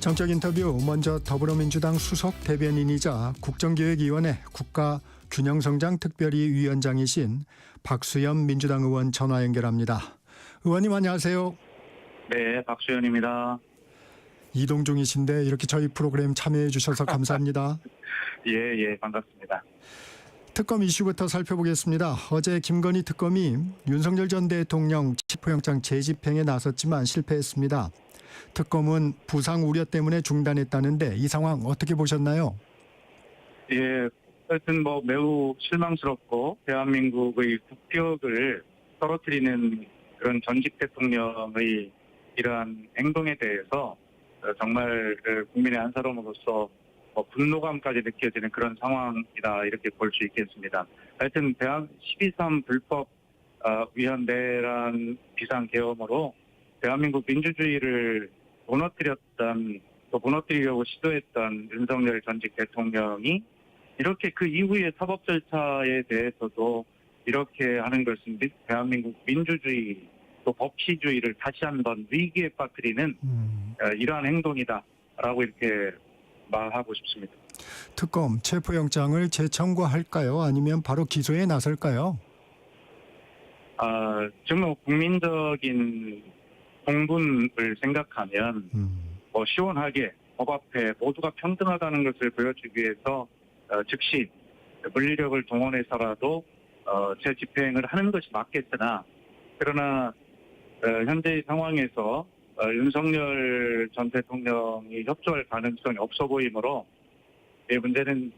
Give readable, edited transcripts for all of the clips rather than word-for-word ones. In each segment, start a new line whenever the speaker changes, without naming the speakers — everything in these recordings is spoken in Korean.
정적 인터뷰 먼저 더불어민주당 수석 대변인이자 국정기획위원회 국가균형성장특별위위원장이신 박수현 민주당 의원 전화 연결합니다. 의원님 안녕하세요.
네, 박수현입니다.
이동 중이신데 이렇게 저희 프로그램 참여해 주셔서 감사합니다.
예, 반갑습니다.
특검 이슈부터 살펴보겠습니다. 어제 김건희 특검이 윤석열 전 대통령 체포영장 재집행에 나섰지만 실패했습니다. 특검은 부상 우려 때문에 중단했다는데 이 상황 어떻게 보셨나요?
예, 하여튼 매우 실망스럽고 대한민국의 국격을 떨어뜨리는 그런 전직 대통령의 이러한 행동에 대해서 정말 국민의 한 사람으로서 분노감까지 느껴지는 그런 상황이다 이렇게 볼 수 있겠습니다. 하여튼 12.3 불법 위헌내란 비상계엄으로 대한민국 민주주의를 또 무너뜨리려고 시도했던 윤석열 전직 대통령이 이렇게 그 이후의 사법 절차에 대해서도 이렇게 하는 것은 대한민국 민주주의 또 법치주의를 다시 한번 위기에 빠뜨리는 이러한 행동이다라고 이렇게 말하고 싶습니다.
특검 체포영장을 재청구할까요? 아니면 바로 기소에 나설까요?
정말 국민적인 공분을 생각하면 시원하게 법 앞에 모두가 평등하다는 것을 보여주기 위해서 즉시 물리력을 동원해서라도 재집행을 하는 것이 맞겠으나 그러나 현재의 상황에서 윤석열 전 대통령이 협조할 가능성이 없어 보이므로 이 문제는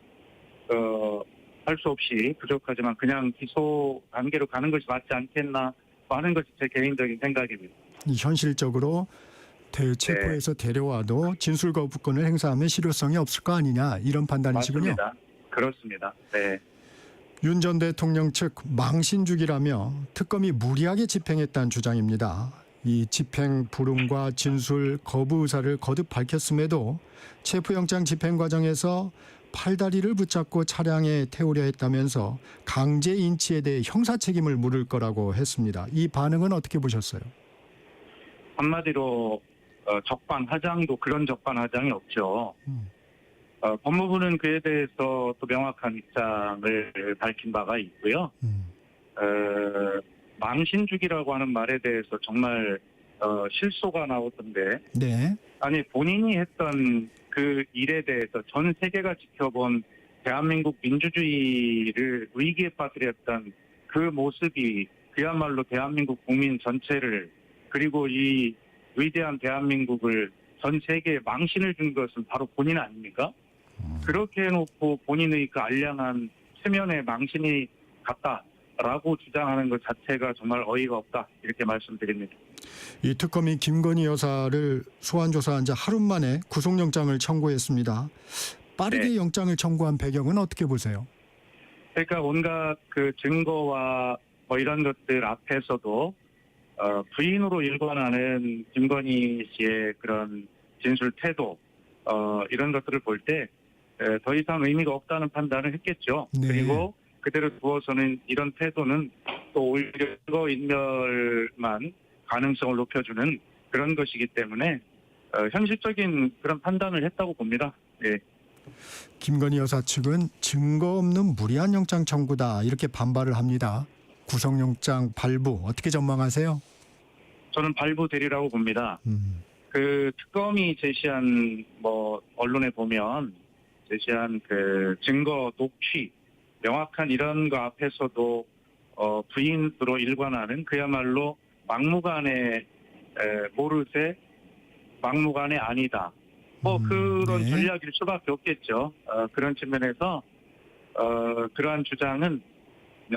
할 수 없이 부족하지만 그냥 기소 단계로 가는 것이 맞지 않겠나 하는 것이 제 개인적인 생각입니다.
현실적으로 체포해서 데려와도 진술 거부권을 행사하면 실효성이 없을 거 아니냐 이런 판단이시군요.
맞습니다. 그렇습니다. 네.
윤 전 대통령 측 망신주기라며 특검이 무리하게 집행했다는 주장입니다. 이 집행 불응과 진술 거부 의사를 거듭 밝혔음에도 체포영장 집행 과정에서 팔다리를 붙잡고 차량에 태우려 했다면서 강제 인치에 대해 형사 책임을 물을 거라고 했습니다. 이 반응은 어떻게 보셨어요?
한마디로 적반하장도 그런 적반하장이 없죠. 법무부는 그에 대해서 또 명확한 입장을 밝힌 바가 있고요. 망신주기라고 하는 말에 대해서 정말 실소가 나오던데
네.
아니 본인이 했던 그 일에 대해서 전 세계가 지켜본 대한민국 민주주의를 위기에 빠뜨렸던 그 모습이 그야말로 대한민국 국민 전체를 그리고 이 위대한 대한민국을 전 세계에 망신을 준 것은 바로 본인 아닙니까? 그렇게 해놓고 본인의 그 알량한 체면에 망신이 갔다라고 주장하는 것 자체가 정말 어이가 없다 이렇게 말씀드립니다.
이 특검이 김건희 여사를 소환 조사한 지 하루 만에 구속영장을 청구했습니다. 빠르게
네.
영장을 청구한 배경은 어떻게 보세요?
그러니까 온갖 그 증거와 이런 것들 앞에서도 부인으로 일관하는 김건희 씨의 그런 진술 태도 이런 것들을 볼 때 더 이상 의미가 없다는 판단을 했겠죠.
네.
그리고 그대로 두어서는 이런 태도는 또 오히려 인멸만 가능성을 높여주는 그런 것이기 때문에 현실적인 그런 판단을 했다고 봅니다. 네.
김건희 여사 측은 증거 없는 무리한 영장 청구다 이렇게 반발을 합니다. 구속영장 발부 어떻게 전망하세요?
저는 발부되리라고 봅니다. 그 특검이 제시한 언론에 보면 제시한 그 증거 녹취 명확한 이런 거 앞에서도 부인으로 일관하는 그야말로 막무가내 모르쇠 막무가내 아니다. 그런
네.
전략일 수밖에 없겠죠. 그런 측면에서 그러한 주장은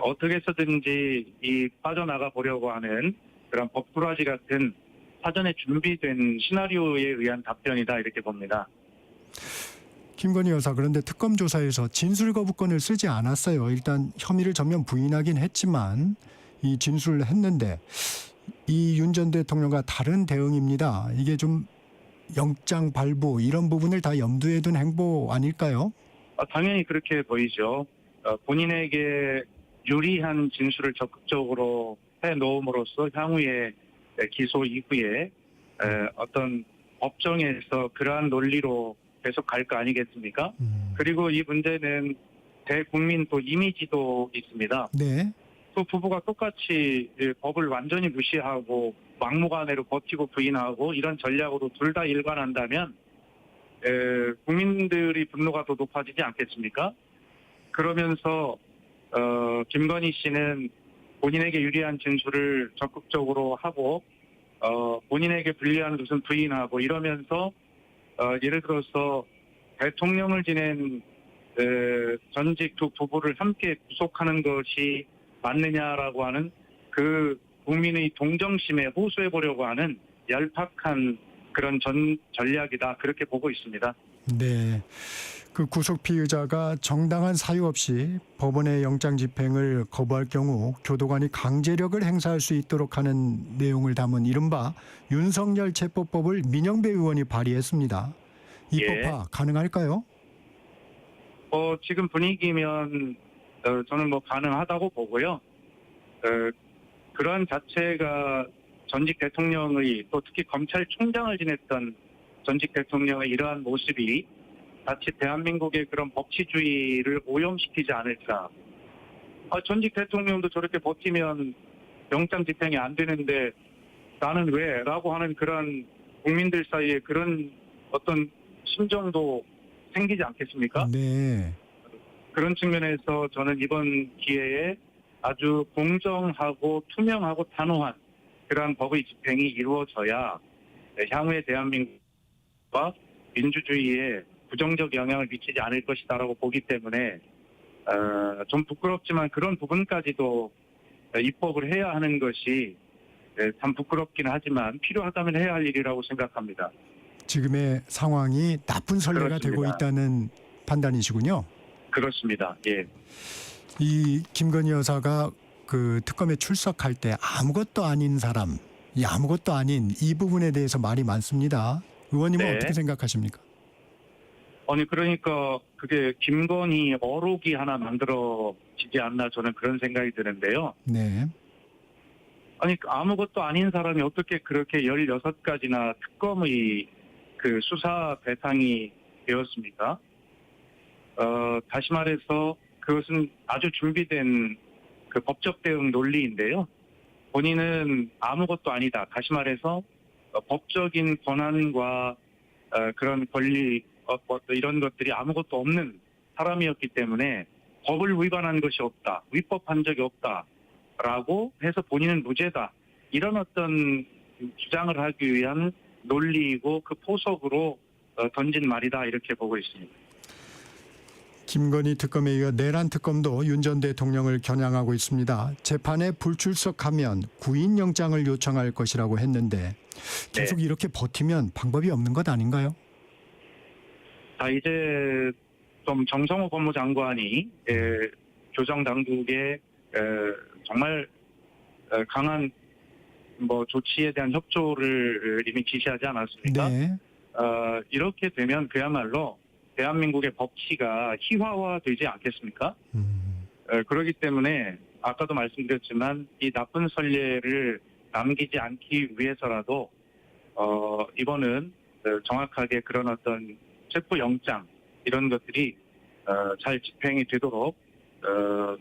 어떻게 해서든지 이 빠져나가 보려고 하는 그런 법꾸라지 같은 사전에 준비된 시나리오에 의한 답변이다 이렇게 봅니다.
김건희 여사 그런데 특검 조사에서 진술 거부권을 쓰지 않았어요. 일단 혐의를 전면 부인하긴 했지만 이 진술을 했는데 이 윤 전 대통령과 다른 대응입니다. 이게 좀 영장 발부 이런 부분을 다 염두에 둔 행보 아닐까요?
당연히 그렇게 보이죠. 본인에게 유리한 진술을 적극적으로 해놓음으로써 향후에 기소 이후에 어떤 법 법정에서 그러한 논리로 계속 갈 거 아니겠습니까? 그리고 이 문제는 대국민 또 이미지도 있습니다.
네.
또 부부가 똑같이 법을 완전히 무시하고 막무가내로 버티고 부인하고 이런 전략으로 둘 다 일관한다면 국민들이 분노가 더 높아지지 않겠습니까? 그러면서 김건희 씨는 본인에게 유리한 진술을 적극적으로 하고 본인에게 불리한 것은 부인하고 이러면서 예를 들어서 대통령을 지낸 전직 두 부부를 함께 구속하는 것이 맞느냐라고 하는 그 국민의 동정심에 호소해 보려고 하는 얄팍한 그런 전략이다, 그렇게 보고 있습니다.
네. 그 구속 피의자가 정당한 사유 없이 법원의 영장 집행을 거부할 경우 교도관이 강제력을 행사할 수 있도록 하는 내용을 담은 이른바 윤석열 체포법을 민영배 의원이 발의했습니다. 입법화 가능할까요?
지금 분위기면 저는 뭐 가능하다고 보고요. 그런 자체가 전직 대통령의, 또 특히 검찰총장을 지냈던 전직 대통령의 이러한 모습이 자칫 대한민국의 그런 법치주의를 오염시키지 않을까. 전직 대통령도 저렇게 버티면 영장 집행이 안 되는데 나는 왜? 라고 하는 그런 국민들 사이에 그런 어떤 심정도 생기지 않겠습니까?
네.
그런 측면에서 저는 이번 기회에 아주 공정하고 투명하고 단호한 그러한 법의 집행이 이루어져야 향후의 대한민국과 민주주의에 부정적 영향을 미치지 않을 것이다라고 보기 때문에 좀 부끄럽지만 그런 부분까지도 입법을 해야 하는 것이 참 부끄럽긴 하지만 필요하다면 해야 할 일이라고 생각합니다.
지금의 상황이 나쁜 선례가
그렇습니다.
되고 있다는 판단이시군요.
그렇습니다. 예.
이 김건희 여사가 그 특검에 출석할 때 아무것도 아닌 사람, 이 아무것도 아닌 이 부분에 대해서 말이 많습니다. 의원님은
네.
어떻게 생각하십니까?
아니 그러니까 그게 김건희 어록이 하나 만들어지지 않나, 저는 그런 생각이 드는데요.
네.
아니 아무것도 아닌 사람이 어떻게 그렇게 16가지나 특검의 그 수사 대상이 되었습니까? 다시 말해서 그것은 아주 준비된 그 법적 대응 논리인데요. 본인은 아무것도 아니다. 다시 말해서 법적인 권한과 그런 권리 이런 것들이 아무것도 없는 사람이었기 때문에 법을 위반한 것이 없다, 위법한 적이 없다라고 해서 본인은 무죄다, 이런 어떤 주장을 하기 위한 논리이고 그 포석으로 던진 말이다, 이렇게 보고 있습니다.
김건희 특검에 이어 내란 특검도 윤 전 대통령을 겨냥하고 있습니다. 재판에 불출석하면 구인영장을 요청할 것이라고 했는데 계속 이렇게 버티면 방법이 없는 것 아닌가요?
자, 이제 좀 정성호 법무장관이 교정 당국에 정말 강한 뭐 조치에 대한 협조를 이미 지시하지 않았습니까?
네.
이렇게 되면 그야말로 대한민국의 법치가 희화화되지 않겠습니까? 그렇기 때문에 아까도 말씀드렸지만 이 나쁜 선례를 남기지 않기 위해서라도 이번은 정확하게 그런 어떤 체포영장 이런 것들이 잘 집행이 되도록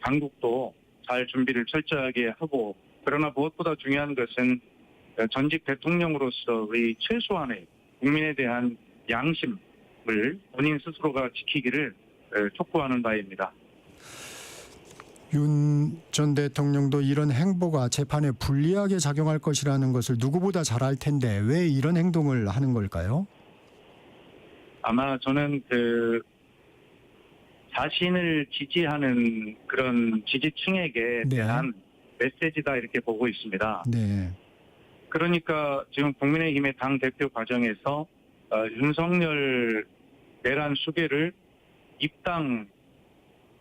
당국도 잘 준비를 철저하게 하고, 그러나 무엇보다 중요한 것은 전직 대통령으로서의 최소한의 국민에 대한 양심을 본인 스스로가 지키기를 촉구하는 바입니다.
윤 전 대통령도 이런 행보가 재판에 불리하게 작용할 것이라는 것을 누구보다 잘 알 텐데 왜 이런 행동을 하는 걸까요?
아마 저는 그 자신을 지지하는 그런 지지층에게
네.
대한 메시지다, 이렇게 보고 있습니다.
네.
그러니까 지금 국민의힘의 당 대표 과정에서 윤석열 내란 수배를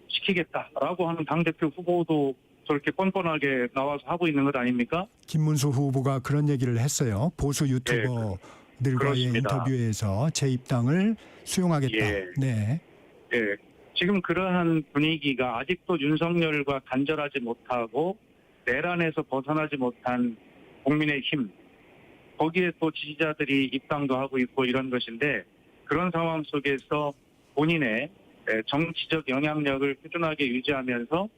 입당시키겠다라고 하는 당 대표 후보도 저렇게 뻔뻔하게 나와서 하고 있는 것 아닙니까?
김문수 후보가 그런 얘기를 했어요. 보수 유튜버들과의
그렇습니다.
인터뷰에서 제 입당을 수용하겠다.
예.
네.
예. 지금 그러한 분위기가 아직도 윤석열과 단절하지 못하고 내란에서 벗어나지 못한 국민의힘, 거기에 또 지지자들이 입당도 하고 있고 이런 것인데 그런 상황 속에서 본인의 정치적 영향력을 꾸준하게 유지하면서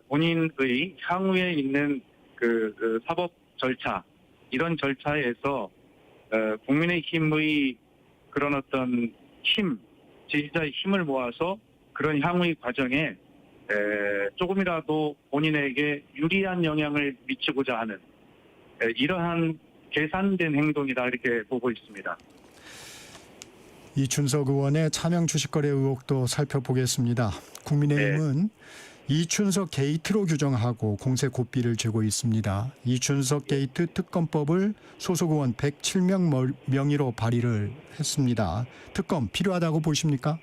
본인의 향후에 있는 그 사법 절차 이런 절차에서 국민의힘의 그런 어떤 힘, 지지자의 힘을 모아서 그런 향후의 과정에 조금이라도 본인에게 유리한 영향을 미치고자 하는 이러한 계산된 행동이다 이렇게 보고 있습니다.
이춘석 의원의 차명 주식거래 의혹도 살펴보겠습니다. 국민의힘은 이춘석 게이트로 규정하고 공세 고삐를 쥐고 있습니다. 이춘석 게이트 특검법을 소속 의원 107명 명의로 발의를 했습니다. 특검 필요하다고 보십니까?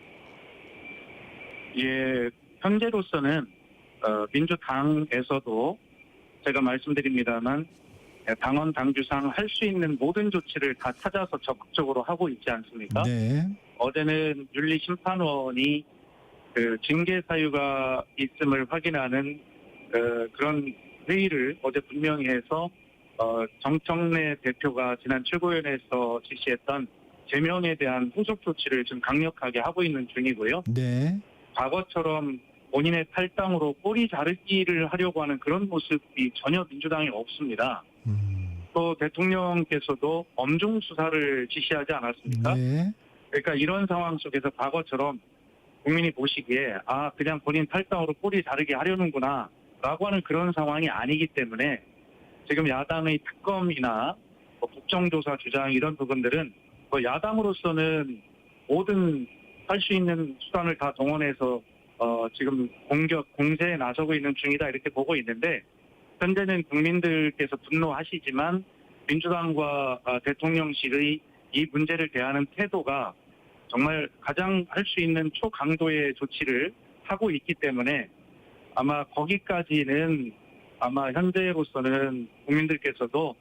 예, 현재로서는 민주당에서도 제가 말씀드립니다만 당원 당규상 할 수 있는 모든 조치를 다 찾아서 적극적으로 하고 있지 않습니까?
네.
어제는 윤리심판원이 그 징계 사유가 있음을 확인하는 그런 회의를 어제 분명히 해서 정청래 대표가 지난 최고위원회에서 지시했던 제명에 대한 후속 조치를 지금 강력하게 하고 있는 중이고요.
네.
과거처럼 본인의 탈당으로 꼬리 자르기를 하려고 하는 그런 모습이 전혀 민주당에 없습니다. 또 대통령께서도 엄중 수사를 지시하지 않았습니까?
네.
그러니까 이런 상황 속에서 과거처럼 국민이 보시기에 그냥 본인 탈당으로 꼬리 자르게 하려는구나 라고 하는 그런 상황이 아니기 때문에 지금 야당의 특검이나 국정조사 주장 이런 부분들은 야당으로서는 모든 할 수 있는 수단을 다 동원해서 지금 공세에 나서고 있는 중이다 이렇게 보고 있는데 현재는 국민들께서 분노하시지만 민주당과 대통령실의 이 문제를 대하는 태도가 정말 가장 할 수 있는 초강도의 조치를 하고 있기 때문에 아마 거기까지는 아마 현재로서는 국민들께서도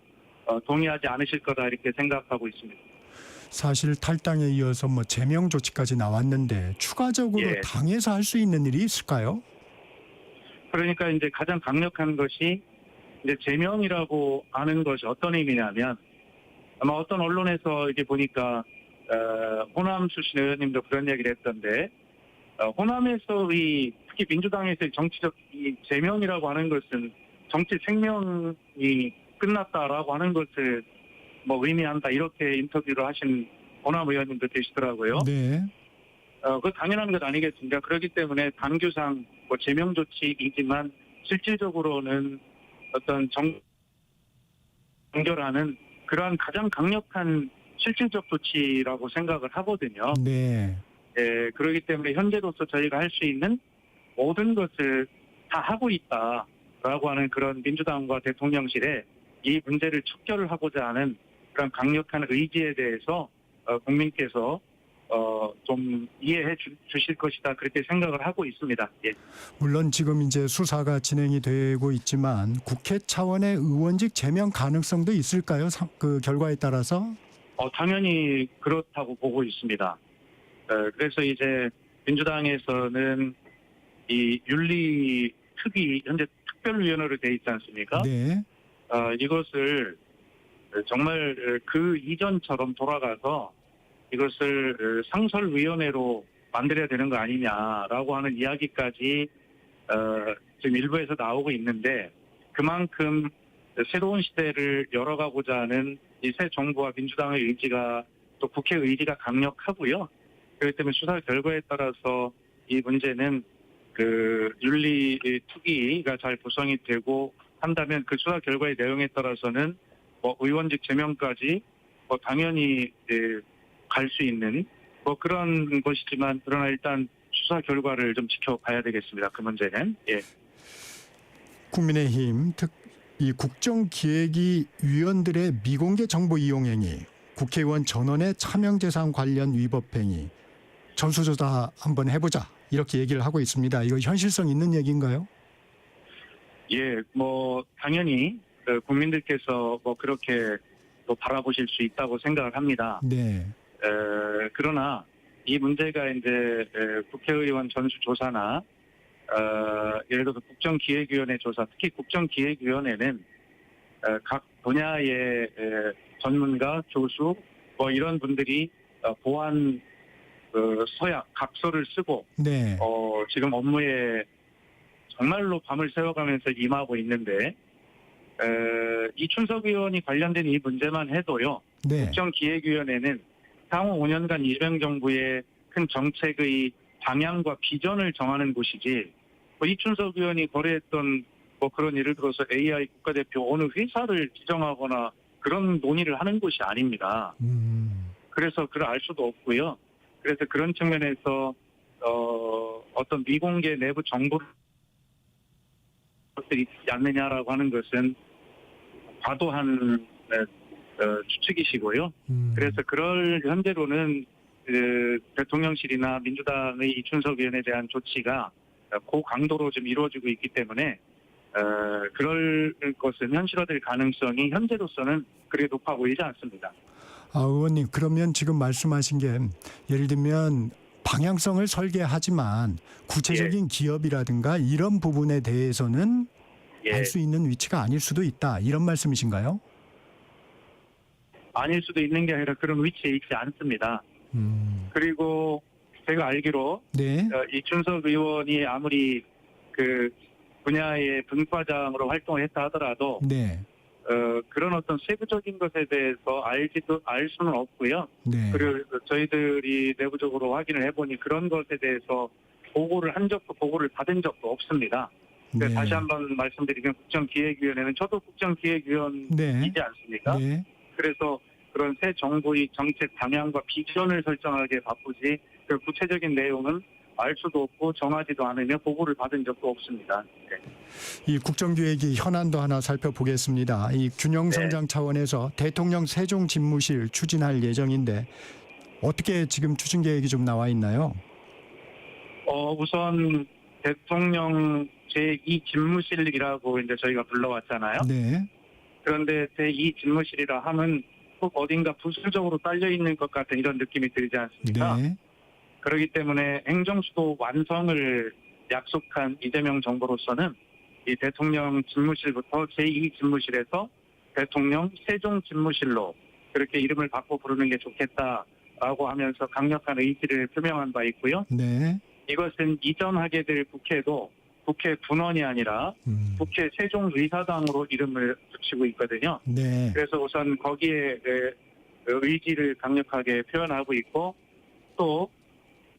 동의하지 않으실 거다 이렇게 생각하고 있습니다.
사실 탈당에 이어서 제명 조치까지 나왔는데 추가적으로
예.
당에서 할 수 있는 일이 있을까요?
그러니까 이제 가장 강력한 것이 이제 제명이라고 하는 것이 어떤 의미냐면 아마 어떤 언론에서 이게 보니까 호남 출신 의원님도 그런 얘기를 했던데 호남에서의 특히 민주당에서의 정치적 이 제명이라고 하는 것은 정치 생명이 끝났다라고 하는 것을 의미한다 이렇게 인터뷰를 하신 호남 의원님도 계시더라고요.
네.
그 당연한 것 아니겠습니까? 그렇기 때문에 당규상 제명 조치이지만 실질적으로는 어떤 정결하는 그러한 가장 강력한 실질적 조치라고 생각을 하거든요.
네.
예, 그렇기 때문에 현재로서 저희가 할 수 있는 모든 것을 다 하고 있다라고 하는 그런 민주당과 대통령실에 이 문제를 척결을 하고자 하는 그런 강력한 의지에 대해서 국민께서 좀 이해해 주실 것이다 그렇게 생각을 하고 있습니다. 예.
물론 지금 이제 수사가 진행이 되고 있지만 국회 차원의 의원직 제명 가능성도 있을까요? 그 결과에 따라서?
당연히 그렇다고 보고 있습니다. 그래서 이제 민주당에서는 이 윤리특위 현재 특별위원회로 돼 있지 않습니까?
네.
이것을 정말 그 이전처럼 돌아가서 이것을 상설위원회로 만들어야 되는 거 아니냐라고 하는 이야기까지 지금 일부에서 나오고 있는데 그만큼 새로운 시대를 열어가고자 하는 이 새 정부와 민주당의 의지가 또 국회 의지가 강력하고요. 그렇기 때문에 수사 결과에 따라서 이 문제는 그 윤리특위가 잘 구성이 되고 한다면 그 수사 결과의 내용에 따라서는 의원직 제명까지 당연히 갈 수 있는 그런 것이지만 그러나 일단 수사 결과를 좀 지켜봐야 되겠습니다. 그 문제는. 예.
국민의힘 이 국정기획위 위원들의 미공개 정보 이용 행위, 국회의원 전원의 차명재산 관련 위법 행위, 전수조사 한번 해보자 이렇게 얘기를 하고 있습니다. 이거 현실성 있는 얘기인가요?
예, 당연히 국민들께서 그렇게 또 바라보실 수 있다고 생각을 합니다.
네.
그러나 이 문제가 이제 국회의원 전수조사나 예를 들어서 국정기획위원회 조사, 특히 국정기획위원회는 각 분야의 전문가, 교수 뭐 이런 분들이 보안 서약, 각서를 쓰고
네.
지금 업무에 정말로 밤을 새워가면서 임하고 있는데 이춘석 의원이 관련된 이 문제만 해도요.
네.
국정기획위원회는 향후 5년간 이재명 정부의 큰 정책의 방향과 비전을 정하는 곳이지 뭐 이춘석 의원이 거래했던 뭐 그런 예를 들어서 AI 국가대표 어느 회사를 지정하거나 그런 논의를 하는 곳이 아닙니다. 그래서 그걸 알 수도 없고요. 그래서 그런 측면에서 어떤 미공개 내부 정보를 있지 않느냐라고 하는 것은 과도한 추측이시고요. 그래서 그럴 현재로는 대통령실이나 민주당의 이춘석 의원에 대한 조치가 고강도로 좀 이루어지고 있기 때문에 그럴 것은 현실화될 가능성이 현재로서는 그리 높아 보이지 않습니다.
의원님, 그러면 지금 말씀하신 게 예를 들면 방향성을 설계하지만 구체적인 기업이라든가 이런 부분에 대해서는 알 수 있는 위치가 아닐 수도 있다. 이런 말씀이신가요?
아닐 수도 있는 게 아니라 그런 위치에 있지 않습니다. 그리고 제가 알기로
네.
이춘석 의원이 아무리 그 분야의 분과장으로 활동을 했다 하더라도
네.
그런 어떤 세부적인 것에 대해서 알 수는 없고요.
네.
그리고 저희들이 내부적으로 확인을 해보니 그런 것에 대해서 보고를 한 적도 보고를 받은 적도 없습니다.
네.
다시 한번 말씀드리면 국정기획위원회는 저도 국정기획위원이지
네.
않습니까?
네.
그래서 그런 새 정부의 정책 방향과 비전을 설정하기에 바쁘지 그 구체적인 내용은 알 수도 없고 정하지도 않으며 보고를 받은 적도 없습니다. 네.
이 국정기획이 현안도 하나 살펴보겠습니다. 이 균형성장 차원에서 대통령 세종 집무실 추진할 예정인데 어떻게 지금 추진 계획이 좀 나와 있나요?
우선 대통령 제2 집무실이라고 이제 저희가 불러왔잖아요.
네.
그런데 제2 집무실이라 하면 꼭 어딘가 부수적으로 딸려 있는 것 같은 이런 느낌이 들지 않습니까?
네.
그렇기 때문에 행정수도 완성을 약속한 이재명 정부로서는 이 대통령 집무실부터 제2 집무실에서 대통령 세종 집무실로 그렇게 이름을 바꿔 부르는 게 좋겠다라고 하면서 강력한 의지를 표명한 바 있고요.
네.
이것은 이전하게 될 국회도 국회 분원이 아니라 국회 세종의사당으로 이름을 붙이고 있거든요.
네.
그래서 우선 거기에 의지를 강력하게 표현하고 있고 또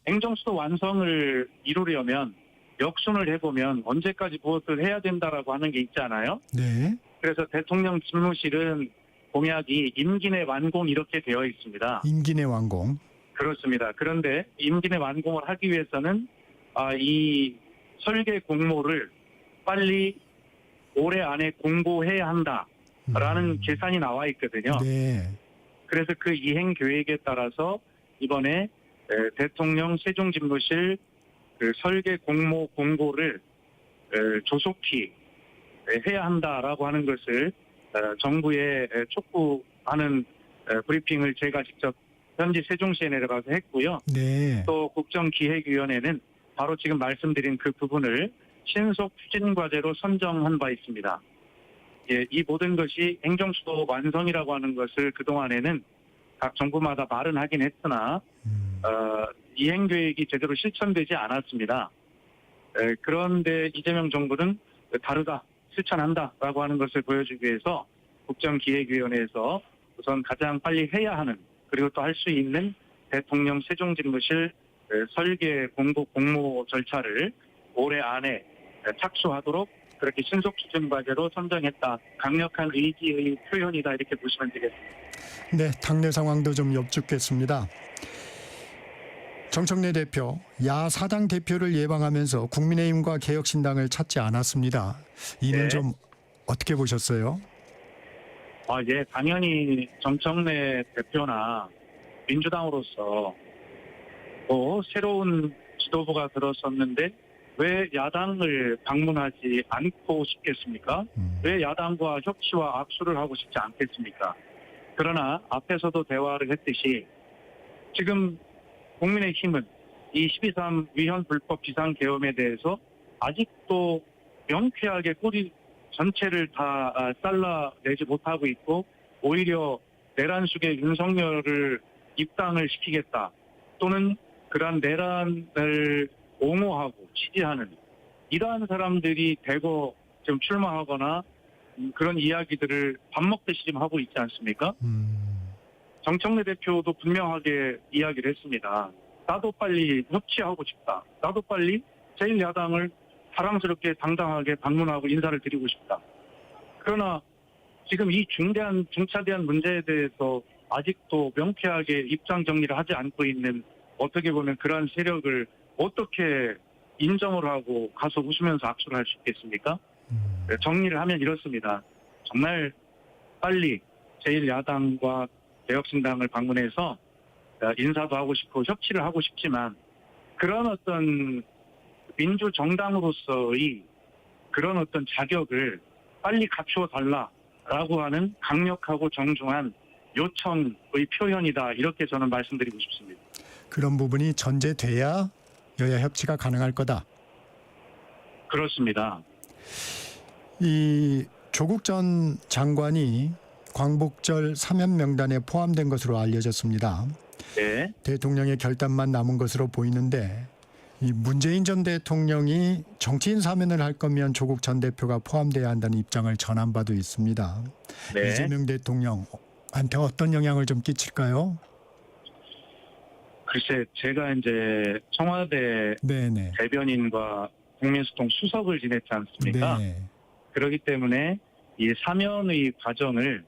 행정수도 완성을 이루려면 역순을 해보면 언제까지 무엇을 해야 된다라고 하는 게 있잖아요.
네.
그래서 대통령 집무실은 공약이 임기 내 완공 이렇게 되어 있습니다.
임기 내 완공.
그렇습니다. 그런데 임기 내 완공을 하기 위해서는 이 설계 공모를 빨리 올해 안에 공고해야 한다라는 계산이 나와 있거든요.
네.
그래서 그 이행 계획에 따라서 이번에 대통령 세종집무실 그 설계 공모 공고를 조속히 해야 한다라고 하는 것을 정부에 촉구하는 브리핑을 제가 직접 현지 세종시에 내려가서 했고요.
네.
또 국정기획위원회는 바로 지금 말씀드린 그 부분을 신속 추진 과제로 선정한 바 있습니다. 예, 이 모든 것이 행정수도 완성이라고 하는 것을 그동안에는 각 정부마다 말은 하긴 했으나 이행 계획이 제대로 실천되지 않았습니다. 그런데 이재명 정부는 다르다, 실천한다라고 하는 것을 보여주기 위해서 국정기획위원회에서 우선 가장 빨리 해야 하는 그리고 또 할 수 있는 대통령 세종집무실 설계 공고 공모 절차를 올해 안에 착수하도록 그렇게 신속 추진 과제로 선정했다. 강력한 의지의 표현이다 이렇게 보시면 되겠습니다.
네, 당내 상황도 좀 여쭙겠습니다. 정청래 대표, 야사당 대표를 예방하면서 국민의힘과 개혁신당을 찾지 않았습니다. 이는
네.
좀 어떻게 보셨어요?
예, 당연히 정청래 대표나 민주당으로서 또 새로운 지도부가 들어섰는데 왜 야당을 방문하지 않고 싶겠습니까? 왜 야당과 협치와 악수를 하고 싶지 않겠습니까? 그러나 앞에서도 대화를 했듯이 지금 국민의힘은 이 12.3 위헌 불법 비상계엄에 대해서 아직도 명쾌하게 꼬리 전체를 다 잘라내지 못하고 있고 오히려 내란 속에 윤석열을 입당을 시키겠다 또는 그러한 내란을 옹호하고 지지하는 이러한 사람들이 대거 좀 출마하거나 그런 이야기들을 밥 먹듯이 지금 하고 있지 않습니까? 정청래 대표도 분명하게 이야기를 했습니다. 나도 빨리 협치하고 싶다. 나도 빨리 제1야당을 사랑스럽게 당당하게 방문하고 인사를 드리고 싶다. 그러나 지금 이 중차대한 문제에 대해서 아직도 명쾌하게 입장 정리를 하지 않고 있는 어떻게 보면 그러한 세력을 어떻게 인정을 하고 가서 웃으면서 악수를 할 수 있겠습니까? 정리를 하면 이렇습니다. 정말 빨리 제1야당과 개혁신당을 방문해서 인사도 하고 싶고 협치를 하고 싶지만 그런 어떤 민주정당으로서의 그런 어떤 자격을 빨리 갖추어 달라라고 하는 강력하고 정중한 요청의 표현이다. 이렇게 저는 말씀드리고 싶습니다.
그런 부분이 전제돼야 여야 협치가 가능할 거다.
그렇습니다.
이 조국 전 장관이 광복절 사면 명단에 포함된 것으로 알려졌습니다.
네.
대통령의 결단만 남은 것으로 보이는데 이 문재인 전 대통령이 정치인 사면을 할 거면 조국 전 대표가 포함돼야 한다는 입장을 전한 바도 있습니다.
네.
이재명 대통령한테 어떤 영향을 좀 끼칠까요?
글쎄, 제가 이제 청와대
네네.
대변인과 국민소통 수석을 지냈지 않습니까?
네.
그렇기 때문에 이 사면의 과정을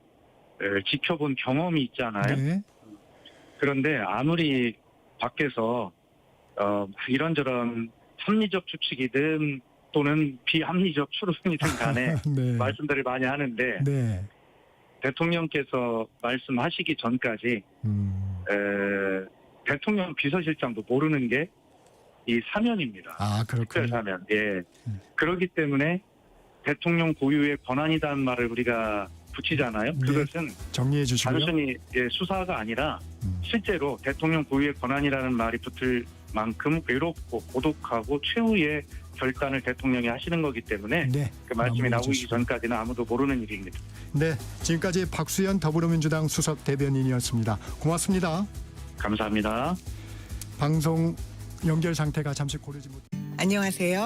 지켜본 경험이 있잖아요.
네.
그런데 아무리 밖에서 이런저런 합리적 추측이든 또는 비합리적 추론이든 간에
네.
말씀들을 많이 하는데
네.
대통령께서 말씀하시기 전까지 대통령 비서실장도 모르는 게 이 사면입니다.
아, 그렇군요.
특별사면. 예. 그렇기 때문에 대통령 고유의 권한이라는 말을 우리가 붙이잖아요.
네.
그것은
정리해 주시고요.
단순히 수사가 아니라 실제로 대통령 고유의 권한이라는 말이 붙을 만큼 외롭고 고독하고 최후의 결단을 대통령이 하시는 거기 때문에
네.
그 말씀이
마무리해
나오기
주시고요.
전까지는 아무도 모르는 일입니다.
네. 지금까지 박수현 더불어민주당 수석 대변인이었습니다. 고맙습니다.
감사합니다.
방송 연결 상태가 잠시 고르지 못.
안녕하세요.